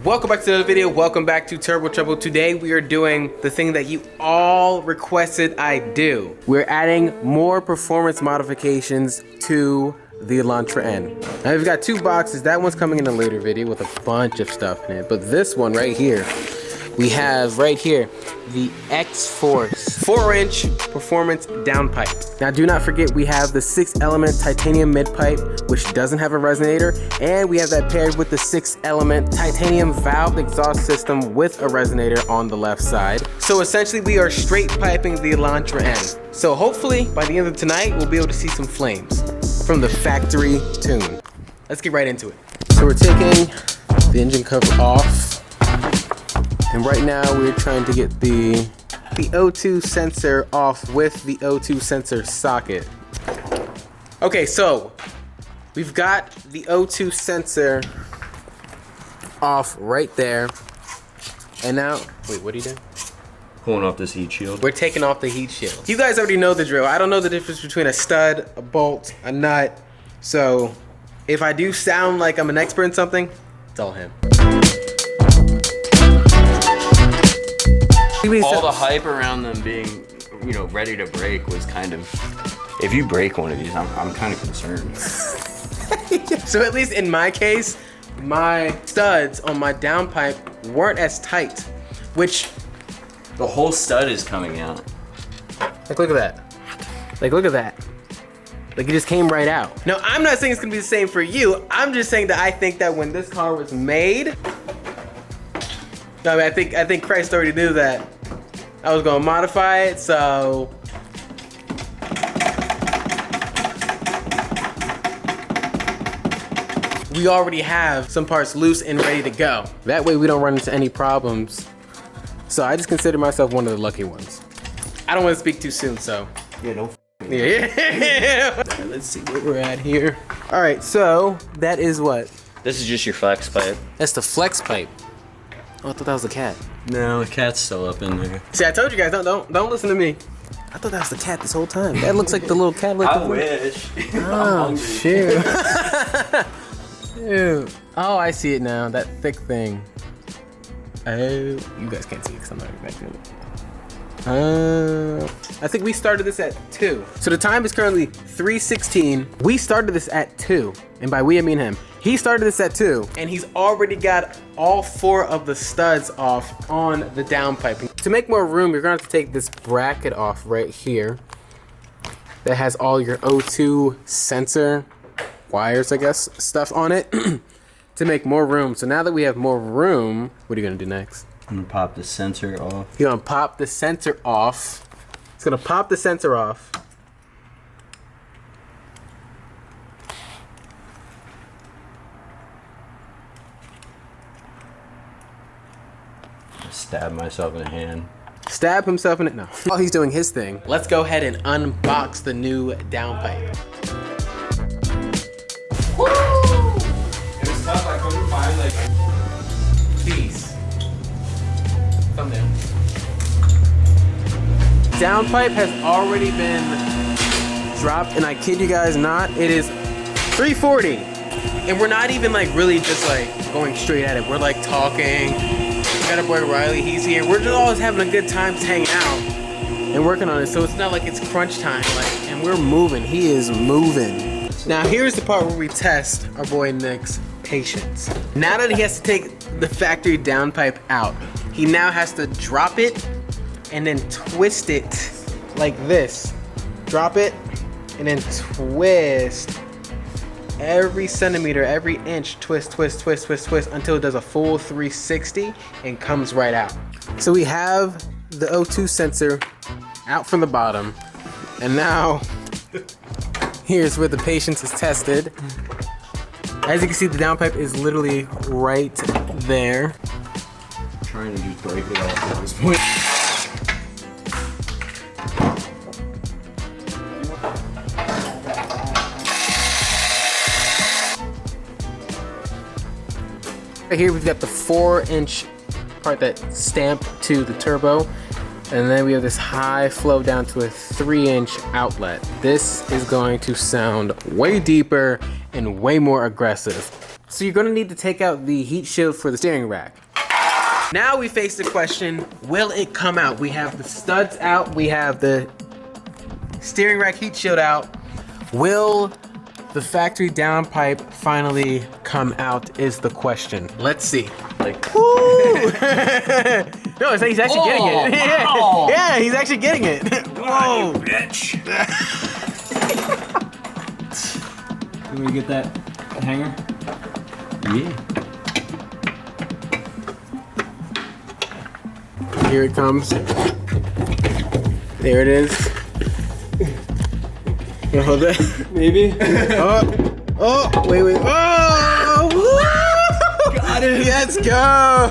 Welcome back to another video. Welcome back to Turbo Trouble. Today we are doing the thing that you all requested I do. We're adding more performance modifications to the Elantra N. Now we've got two boxes. That one's coming in a later video with a bunch of stuff in it. But this one right here, we have right here the Xforce 4-inch performance downpipe. Now do not forget we have the 6 element titanium mid-pipe, which doesn't have a resonator, and we have that paired with the 6 element titanium valved exhaust system with a resonator on the left side. So essentially we are straight piping the Elantra N. So hopefully by the end of tonight we'll be able to see some flames from the factory tune. Let's get right into it. So we're taking the engine cover off. And right now we're trying to get the O2 sensor off with the O2 sensor socket. Okay, so we've got the O2 sensor off right there. And now, wait, what are you doing? Pulling off this heat shield. We're taking off the heat shield. You guys already know the drill. I don't know the difference between a stud, a bolt, a nut. So if I do sound like I'm an expert in something, it's all him. All the hype around them being, ready to break was kind of, if you break one of these, I'm kind of concerned. So at least in my case, my studs on my downpipe weren't as tight, which... The whole stud is coming out. Like, look at that. Like, look at that. Like, it just came right out. Now, I'm not saying it's gonna be the same for you. I'm just saying that I think that when this car was made, I think Christ already knew that I was gonna modify it, so. We already have some parts loose and ready to go. That way we don't run into any problems. So I just consider myself one of the lucky ones. I don't want to speak too soon, so. Yeah, no. Yeah. Let's see where we're at here. All right, so that is what? This is just your flex pipe. That's the flex pipe. Oh, I thought that was the cat. No, the cat's still up in there. See, I told you guys, don't listen to me. I thought that was the cat this whole time. That looks like the little cat. Like I wish. Oh, shoot. Ew. Oh, I see it now. That thick thing. Oh, you guys can't see it because I'm not expecting it. I think we started this at 2. So the time is currently 3:16. We started this at 2. And by we, I mean him. He started this at 2. And he's already got all 4 of the studs off on the downpiping. To make more room, you're gonna have to take this bracket off right here. That has all your O2 sensor wires, I guess, stuff on it. To make more room. So now that we have more room, what are you gonna do next? I'm gonna pop the sensor off. You're gonna pop the sensor off. It's gonna pop the sensor off. Stab myself in the hand. Stab himself in it? No. While he's doing his thing, let's go ahead and unbox the new downpipe. Woo! It was tough, I couldn't find Please. Thumbnail. Downpipe has already been dropped, and I kid you guys not, it is 340. And we're not even really just going straight at it. We're talking. We got our boy Riley, he's here. We're just always having a good time just hanging out and working on it. So it's not like it's crunch time, and we're moving. He is moving. Now here's the part where we test our boy Nick's patience. Now that he has to take the factory downpipe out, he now has to drop it and then twist it like this. Drop it and then twist every centimeter, every inch, twist until it does a full 360 and comes right out. So we have the O2 sensor out from the bottom, and now here's where the patience is tested. As you can see, the downpipe is literally right there. I'm trying to just break it off at this point. Right here we've got the 4-inch part that's stamped to the turbo, and then we have this high flow down to a 3-inch outlet. This is going to sound way deeper and way more aggressive. So you're gonna need to take out the heat shield for the steering rack. Now we face the question, will it come out? We have the studs out, we have the steering rack heat shield out. Will the factory downpipe finally come out is the question. Let's see. Like, Woo! No, he's actually getting it. Wow. Yeah, he's actually getting it. Whoa. bitch. Can we get that hanger? Yeah. Here it comes. There it is. You hold that? Maybe. Oh, wait. Oh! Got it. Let's go.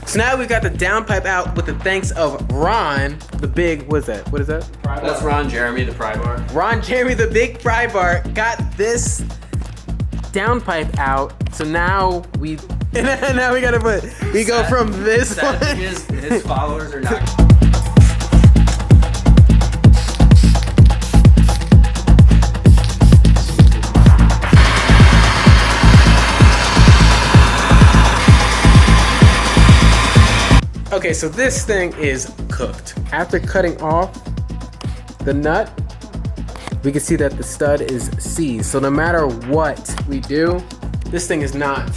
So now we've got the downpipe out with the thanks of Ron, the big, what is that? That's Ron Jeremy, the pry bar. Ron Jeremy, the big pry bar, got this downpipe out. So now we gotta go from this Sad one. thing is, his followers are not. Okay, so this thing is cooked. After cutting off the nut, we can see that the stud is seized. So no matter what we do, this thing is not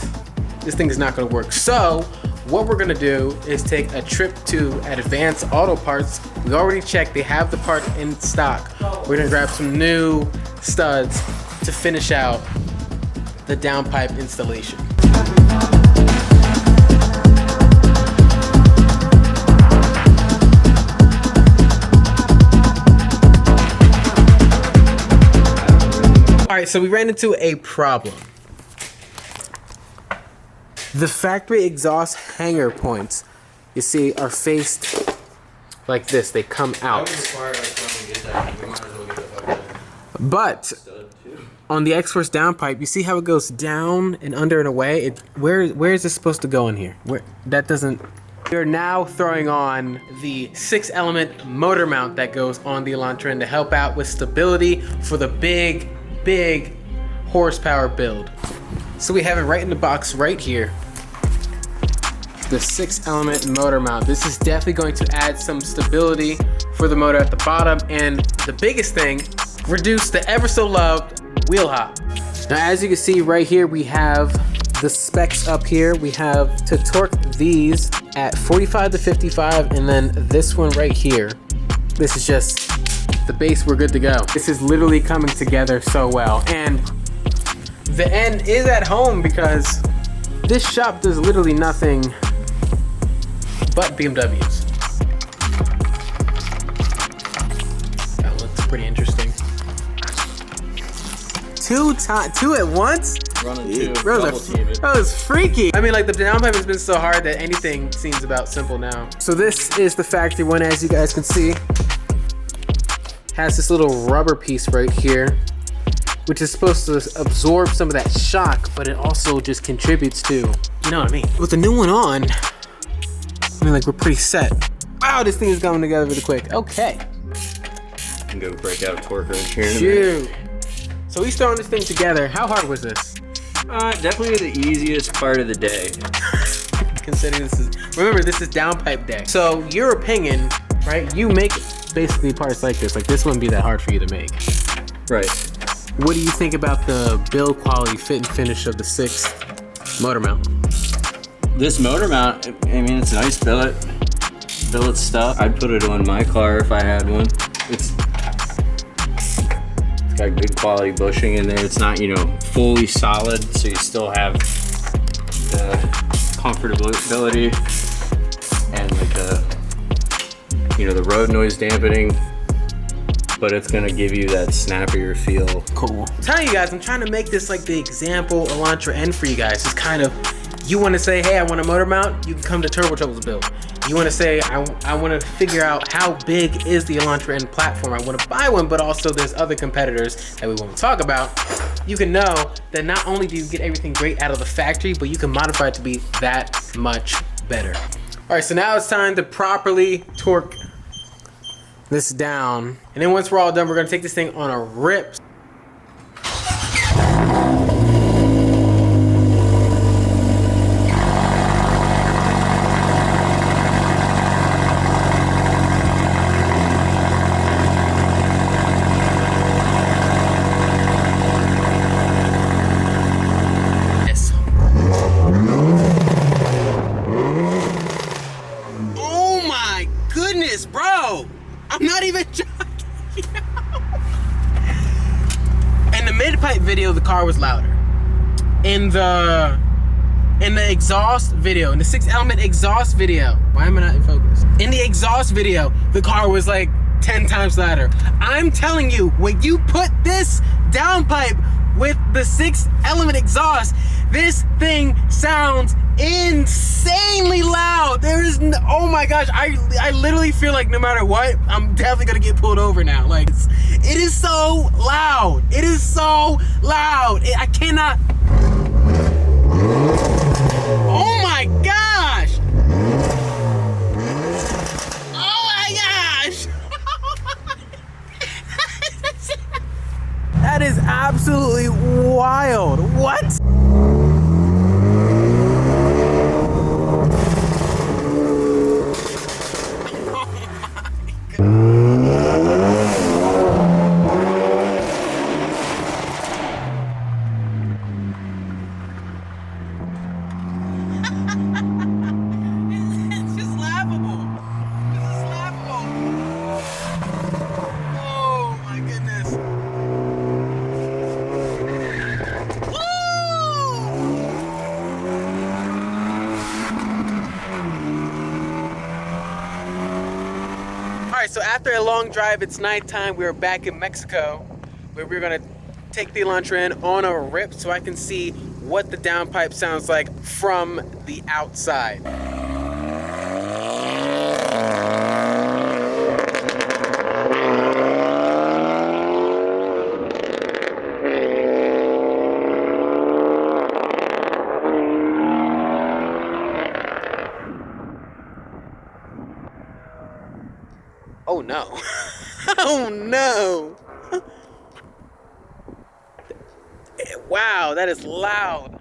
gonna work. So what we're gonna do is take a trip to Advanced Auto Parts. We already checked, they have the part in stock. We're gonna grab some new studs to finish out the downpipe installation. All right, so we ran into a problem. The factory exhaust hanger points, you see, are faced like this. They come out. But on the Xforce downpipe, you see how it goes down and under and away? Where is this supposed to go in here? We're now throwing on the 6-element motor mount that goes on the Elantra N to help out with stability for the big horsepower build. So we have it right in the box right here. The 6-element motor mount. This is definitely going to add some stability for the motor at the bottom, and the biggest thing, reduce the ever so loved wheel hop. Now as you can see right here, we have the specs up here. We have to torque these at 45 to 55, and then this one right here. This is just the base, we're good to go. This is literally coming together so well. And the N is at home because this shop does literally nothing but BMWs. That looks pretty interesting. Two at once? Running two. Bro, double team it. that was freaky. I mean, like, the downpipe has been so hard that anything seems about simple now. So this is the factory one, as you guys can see. Has this little rubber piece right here, which is supposed to absorb some of that shock, but it also just contributes to, you know what I mean? With the new one on, I mean, like, we're pretty set. Wow, this thing is coming together really quick. Okay. You can go break out a torque wrench here in a minute. Shoot. So he's throwing this thing together. How hard was this? Definitely the easiest part of the day. Considering remember, this is downpipe day. So your opinion, right? You make basically parts like this. Like, this wouldn't be that hard for you to make. Right. What do you think about the build quality, fit and finish of the 6 motor mount? This motor mount, I mean, it's nice billet stuff. I'd put it on my car if I had one. It's got good quality bushing in there. It's not, fully solid, so you still have the comfortability and like the road noise dampening, but it's gonna give you that snappier feel. Cool. I'm telling you guys, I'm trying to make this like the example Elantra N for you guys. It's kind of, you want to say, hey, I want a motor mount, you can come to Turbo Trouble to build. You want to say, I want to figure out how big is the Elantra N platform. I want to buy one, but also there's other competitors that we won't talk about. You can know that not only do you get everything great out of the factory, but you can modify it to be that much better. All right, so now it's time to properly torque this down. And then once we're all done, we're gonna take this thing on a rip. in the exhaust video, in the 6 Element exhaust video. Why am I not in focus? In the exhaust video, the car was like 10 times louder. I'm telling you, when you put this downpipe with the 6 Element exhaust, this thing sounds insanely loud. There is no, oh my gosh, I literally feel like no matter what, I'm definitely gonna get pulled over now. Like, it is so loud. It is so loud. I cannot. Oh my gosh! Oh my gosh! That is absolutely wild. What? Alright, so after a long drive, it's nighttime. We're back in Mexico, where we're gonna take the Elantra N on a rip so I can see what the downpipe sounds like from the outside. Oh no. Oh no. Wow, that is loud.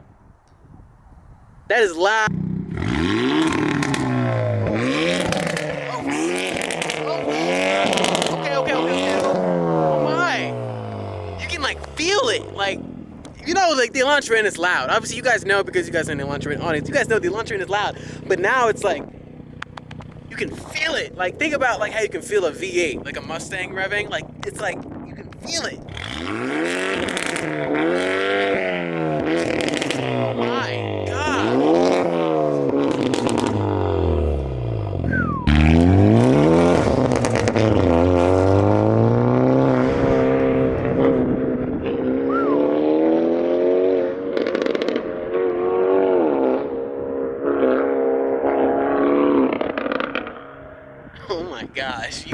That is loud. Okay. Oh my. You can like feel it. Like, you know, like the Elantra N is loud. Obviously you guys know because you guys are in the Elantra N audience. You guys know the Elantra N is loud. But now it's like, you can feel it. Like, think about like how you can feel a V8, like a Mustang revving. Like, it's like you can feel it. Oh my God. Oh my gosh.